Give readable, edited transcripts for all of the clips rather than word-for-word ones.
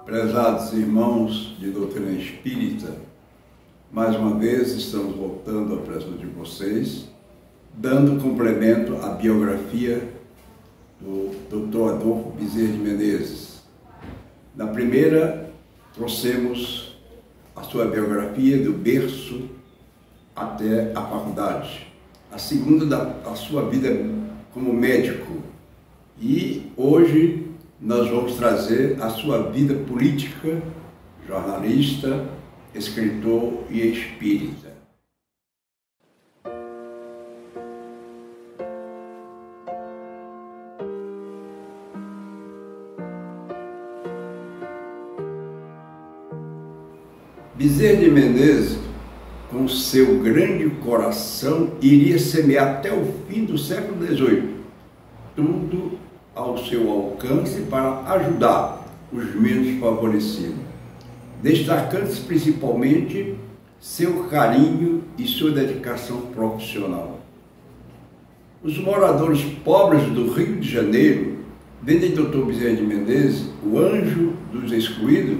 Prezados irmãos de doutrina espírita, mais uma vez estamos voltando à presença de vocês, dando complemento à biografia do Dr. Adolfo Bezerra de Menezes. Na primeira, trouxemos a sua biografia do berço até a faculdade. A segunda, a sua vida como médico. E hoje nós vamos trazer a sua vida política, jornalista, escritor e espírita. Bezerra de Menezes, com seu grande coração, iria semear até o fim do século XVIII tudo ao seu alcance para ajudar os menos favorecidos, destacando-se principalmente seu carinho e sua dedicação profissional. Os moradores pobres do Rio de Janeiro, vendo em Dr. Bezerra de Menezes, o anjo dos excluídos,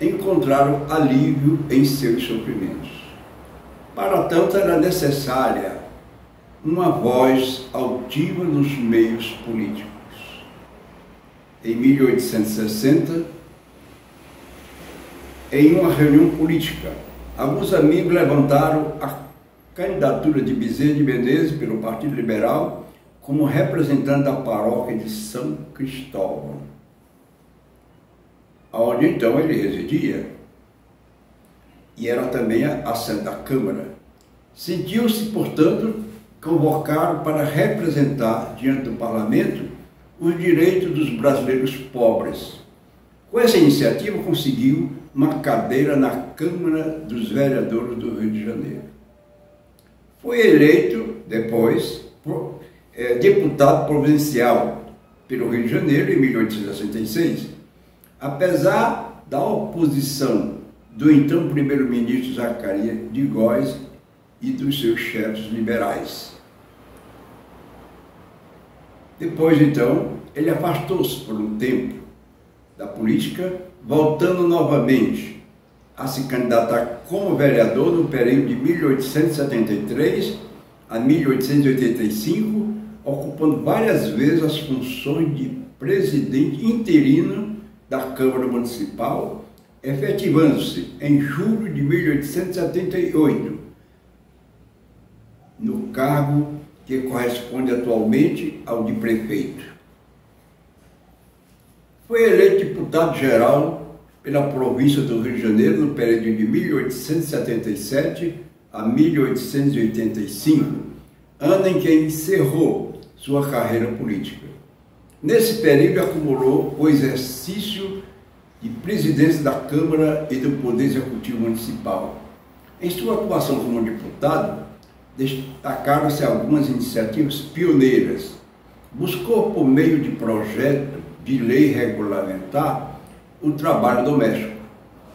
encontraram alívio em seus sofrimentos. Para tanto, era necessária uma voz altiva nos meios políticos. Em 1860, em uma reunião política, alguns amigos levantaram a candidatura de Bezerra de Menezes pelo Partido Liberal como representante da paróquia de São Cristóvão, onde então ele residia, e era também assento da Câmara. Sentiu-se, portanto, convocado para representar diante do parlamento os direitos dos brasileiros pobres. Com essa iniciativa conseguiu uma cadeira na Câmara dos Vereadores do Rio de Janeiro. Foi eleito depois deputado provincial pelo Rio de Janeiro em 1866, apesar da oposição do então primeiro-ministro Zacarias de Góes e dos seus chefes liberais. Depois, então, ele afastou-se por um tempo da política, voltando novamente a se candidatar como vereador no período de 1873 a 1885, ocupando várias vezes as funções de presidente interino da Câmara Municipal, efetivando-se em julho de 1878, no cargo que corresponde atualmente ao de prefeito. Foi eleito deputado-geral pela província do Rio de Janeiro no período de 1877 a 1885, ano em que encerrou sua carreira política. Nesse período acumulou o exercício de presidência da Câmara e do Poder Executivo Municipal. Em sua atuação como deputado, destacaram-se algumas iniciativas pioneiras. Buscou, por meio de projeto de lei regulamentar, o trabalho doméstico,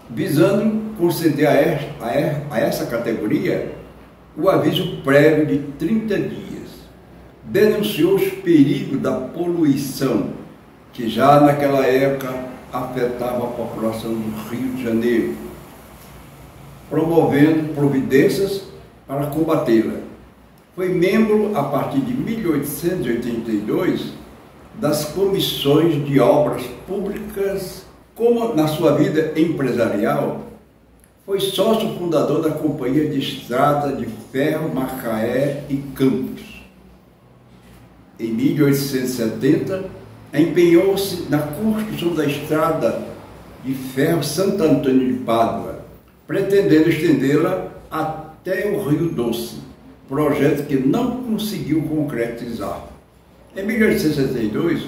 visando conceder a essa categoria o aviso prévio de 30 dias. Denunciou os perigos da poluição, que já naquela época afetava a população do Rio de Janeiro, promovendo providências para combatê-la. Foi membro, a partir de 1882, das comissões de obras públicas. Como na sua vida empresarial, foi sócio fundador da Companhia de Estrada de Ferro Macaé e Campos. Em 1870, empenhou-se na construção da Estrada de Ferro Santo Antônio de Pádua, pretendendo estendê-la até o Rio Doce, projeto que não conseguiu concretizar. Em 1862,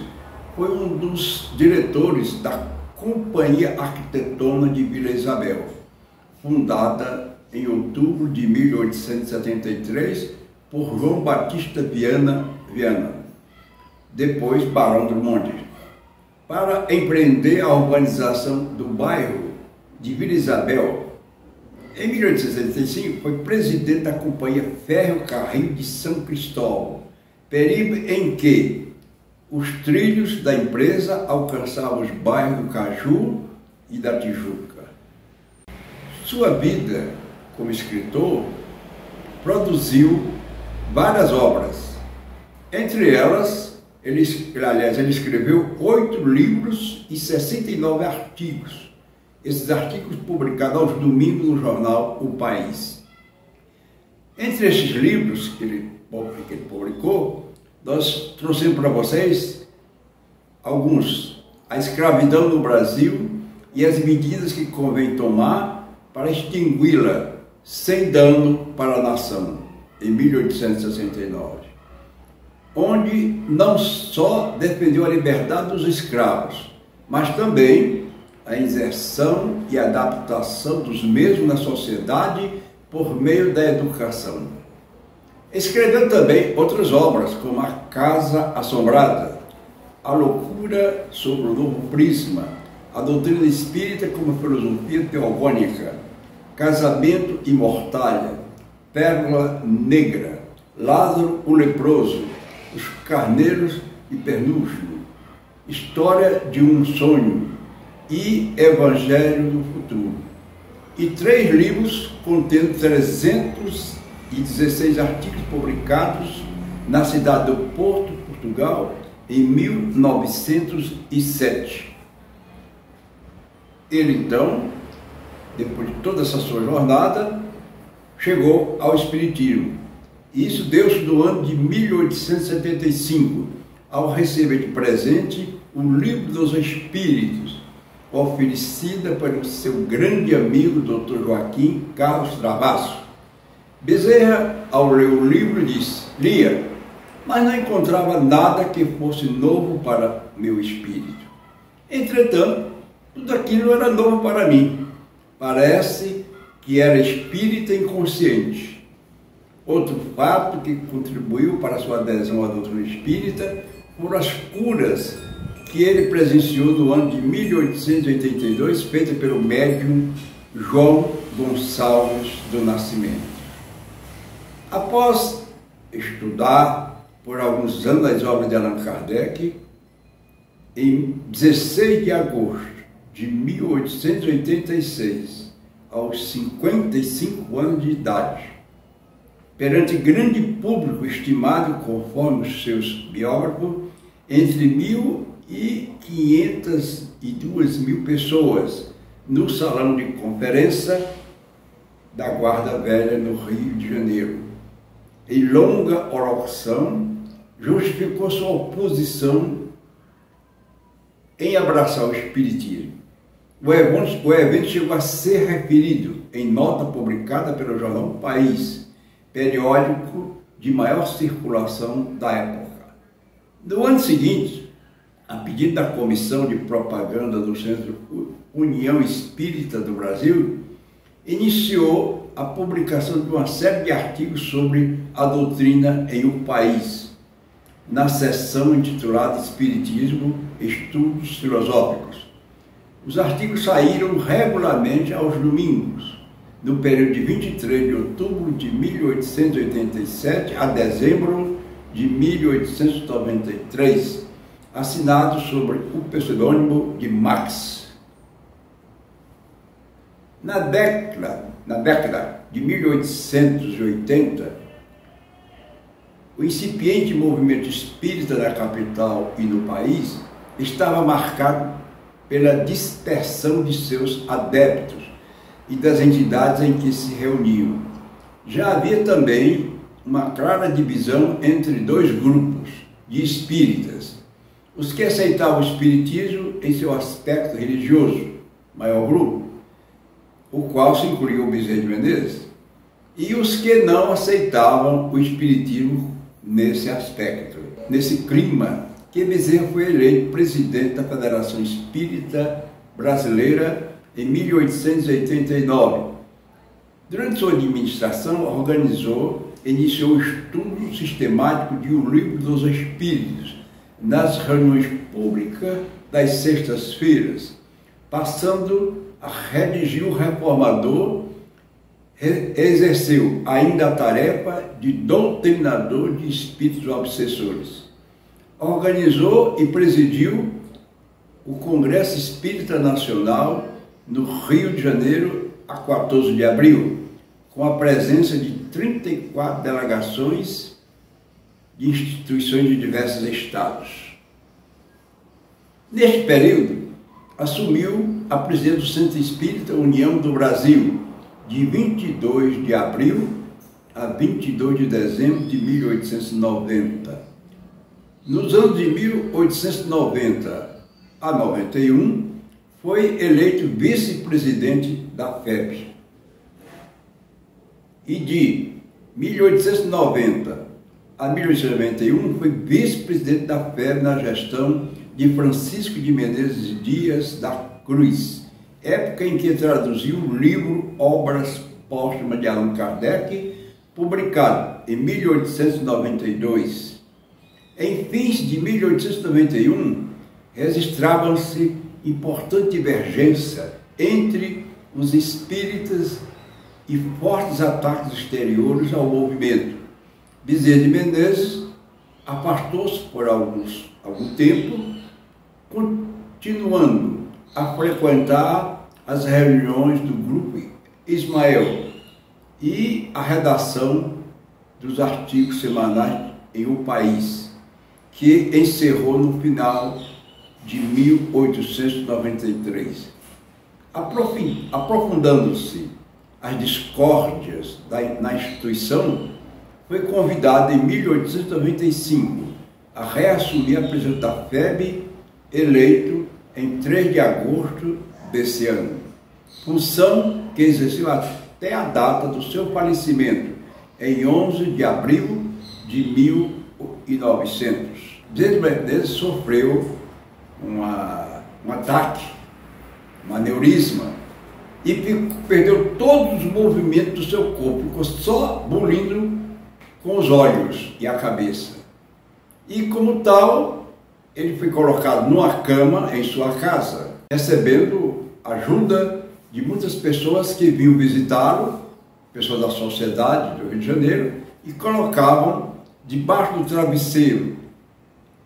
foi um dos diretores da Companhia Arquitetônica de Vila Isabel, fundada em outubro de 1873 por João Batista Viana, depois Barão do Monte, para empreender a urbanização do bairro de Vila Isabel. Em 1865, foi presidente da Companhia Ferro Carril de São Cristóvão, período em que os trilhos da empresa alcançavam os bairros do Caju e da Tijuca. Sua vida como escritor produziu várias obras. Entre elas, ele escreveu 8 livros e 69 artigos. Esses artigos publicados aos domingos no jornal O País. Entre esses livros que ele publicou, nós trouxemos para vocês alguns. A escravidão no Brasil e as medidas que convém tomar para extingui-la sem dano para a nação, em 1869. Onde não só defendeu a liberdade dos escravos, mas também a inserção e adaptação dos mesmos na sociedade por meio da educação. Escreveu também outras obras, como A Casa Assombrada, A Loucura sobre o Novo Prisma, A Doutrina Espírita como Filosofia Teogônica, Casamento e Mortalha, Pérola Negra, Lázaro o Leproso, Os Carneiros e Pernúcio, História de um Sonho e Evangelho do Futuro. E 3 livros contendo 316 artigos publicados na cidade do Porto, Portugal, em 1907. Ele, então, depois de toda essa sua jornada, chegou ao Espiritismo. E isso deu-se no ano de 1875, ao receber de presente o Livro dos Espíritos, oferecida para o seu grande amigo, Dr. Joaquim Carlos Travasso. Bezerra, ao ler o livro, disse: lia, mas não encontrava nada que fosse novo para meu espírito. Entretanto, tudo aquilo era novo para mim. Parece que era espírita inconsciente. Outro fato que contribuiu para a sua adesão à doutrina espírita foram as curas que ele presenciou no ano de 1882, feita pelo médium João Gonçalves do Nascimento. Após estudar por alguns anos as obras de Allan Kardec, em 16 de agosto de 1886, aos 55 anos de idade, perante grande público estimado, conforme os seus biógrafos, entre 1.500 e 2.000 pessoas, no salão de conferência da Guarda Velha, no Rio de Janeiro. Em longa oração, justificou sua oposição em abraçar o Espiritismo. O evento chegou a ser referido em nota publicada pelo jornal País, periódico de maior circulação da época. No ano seguinte, a pedido da Comissão de Propaganda do Centro União Espírita do Brasil, iniciou a publicação de uma série de artigos sobre a doutrina em O País, na seção intitulada Espiritismo, Estudos Filosóficos. Os artigos saíram regularmente aos domingos, no período de 23 de outubro de 1887 a dezembro de 1893, assinados sobre o pseudônimo de Max. Na década de 1880, o incipiente movimento espírita da capital e no país estava marcado pela dispersão de seus adeptos e das entidades em que se reuniam. Já havia também uma clara divisão entre 2 grupos de espíritas: os que aceitavam o espiritismo em seu aspecto religioso, maior grupo, o qual se incluía o Bezerra de Menezes, e os que não aceitavam o espiritismo nesse aspecto. Nesse clima que Bezerra foi eleito presidente da Federação Espírita Brasileira em 1889. Durante sua administração, iniciou o estudo sistemático de O Livro dos Espíritos nas reuniões públicas das sextas-feiras, passando a redigir o Reformador. Exerceu ainda a tarefa de doutrinador de espíritos obsessores. Organizou e presidiu o Congresso Espírita Nacional no Rio de Janeiro, a 14 de abril, com a presença de 34 delegações de instituições de diversos estados. Neste período, assumiu a presidência do Centro Espírita União do Brasil, de 22 de abril a 22 de dezembro de 1890. Nos anos de 1890 a 91, foi eleito vice-presidente da FEB. E de 1890 a 1891 foi vice-presidente da FEB na gestão de Francisco de Menezes Dias da Cruz, época em que traduziu o livro Obras Póstumas de Allan Kardec, publicado em 1892. Em fins de 1891, registrava-se importante divergência entre os espíritas e fortes ataques exteriores ao movimento. Bezerra de Menezes afastou-se por algum tempo, continuando a frequentar as reuniões do grupo Ismael e a redação dos artigos semanais em O País, que encerrou no final de 1893. Aprofundando-se as discórdias na instituição, foi convidado em 1895 a reassumir a presidência da FEB, eleito em 3 de agosto desse ano, função que exerceu até a data do seu falecimento, em 11 de abril de 1900. Bezerra de Menezes sofreu um ataque, um aneurisma, e perdeu todos os movimentos do seu corpo, ficou só bolindo com os olhos e a cabeça. E como tal, ele foi colocado numa cama em sua casa, recebendo ajuda de muitas pessoas que vinham visitá-lo, pessoas da sociedade do Rio de Janeiro, e colocavam debaixo do travesseiro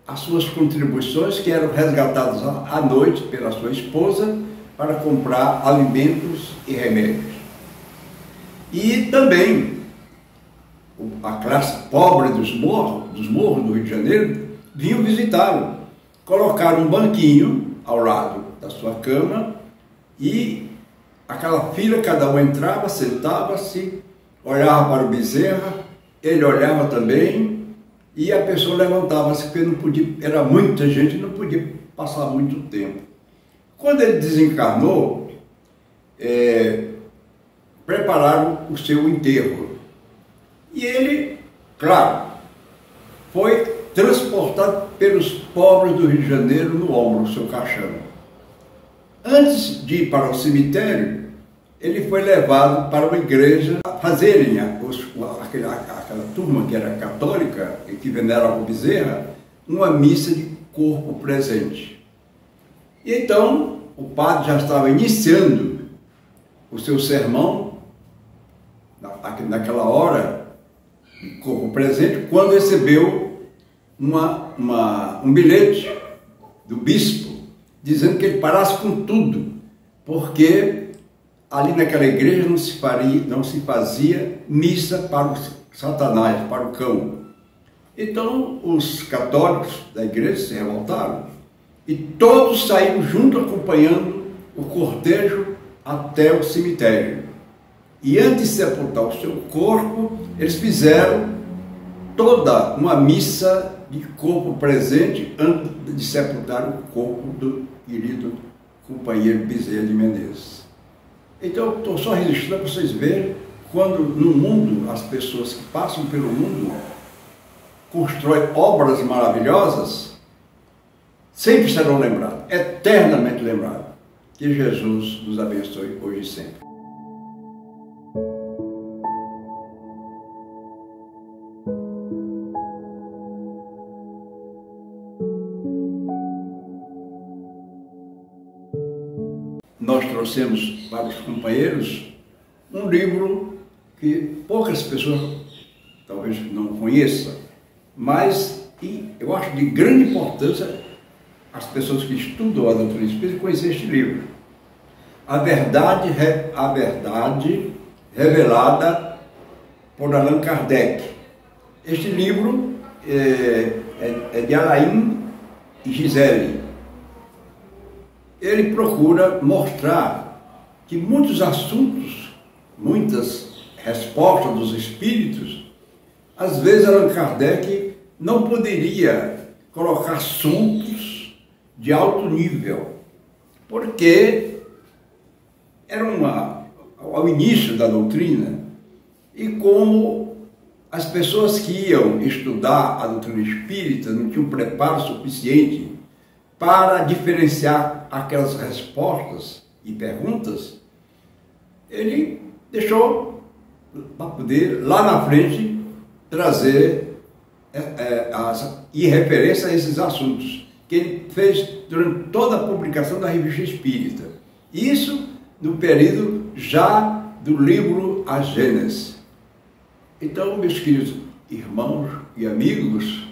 as suas contribuições, que eram resgatadas à noite pela sua esposa para comprar alimentos e remédios. E também a classe pobre dos morros do Rio de Janeiro vinham visitá-lo. Colocaram um banquinho ao lado da sua cama e aquela fila, cada um entrava, sentava-se, olhava para o Bezerra, ele olhava também, e a pessoa levantava-se, porque não podia, era muita gente, não podia passar muito tempo. Quando ele desencarnou, prepararam o seu enterro. E ele, claro, foi transportado pelos pobres do Rio de Janeiro no ombro, no seu caixão. Antes de ir para o cemitério, ele foi levado para uma igreja a fazerem aquela turma que era católica e que venerava o Bezerra, uma missa de corpo presente. E então o padre já estava iniciando o seu sermão naquela hora de corpo presente, quando recebeu um bilhete do bispo dizendo que ele parasse com tudo, porque ali naquela igreja não se fazia missa para o Satanás, para o cão. Então os católicos da igreja se revoltaram e todos saíram junto acompanhando o cortejo até o cemitério. E antes de sepultar o seu corpo, eles fizeram toda uma missa de corpo presente antes de sepultar o corpo do querido companheiro Bezerra de Menezes. Então, estou só registrando para vocês verem quando no mundo as pessoas que passam pelo mundo constroem obras maravilhosas, sempre serão lembrados, eternamente lembrados. Que Jesus nos abençoe hoje e sempre. Nós trouxemos para os companheiros um livro que poucas pessoas talvez não conheçam, mas eu acho de grande importância as pessoas que estudam a doutrina espírita conhecer este livro. A verdade revelada por Allan Kardec. Este livro é de Alain e Gisele. Ele procura mostrar que muitos assuntos, muitas respostas dos espíritos, às vezes Allan Kardec não poderia colocar assuntos de alto nível, porque era ao início da doutrina, e como as pessoas que iam estudar a doutrina espírita não tinham preparo suficiente para diferenciar aquelas respostas e perguntas, ele deixou para poder, lá na frente, trazer referência a esses assuntos, que ele fez durante toda a publicação da Revista Espírita. Isso no período já do livro A Gênese. Então, meus queridos irmãos e amigos,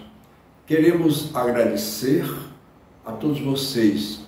queremos agradecer a todos vocês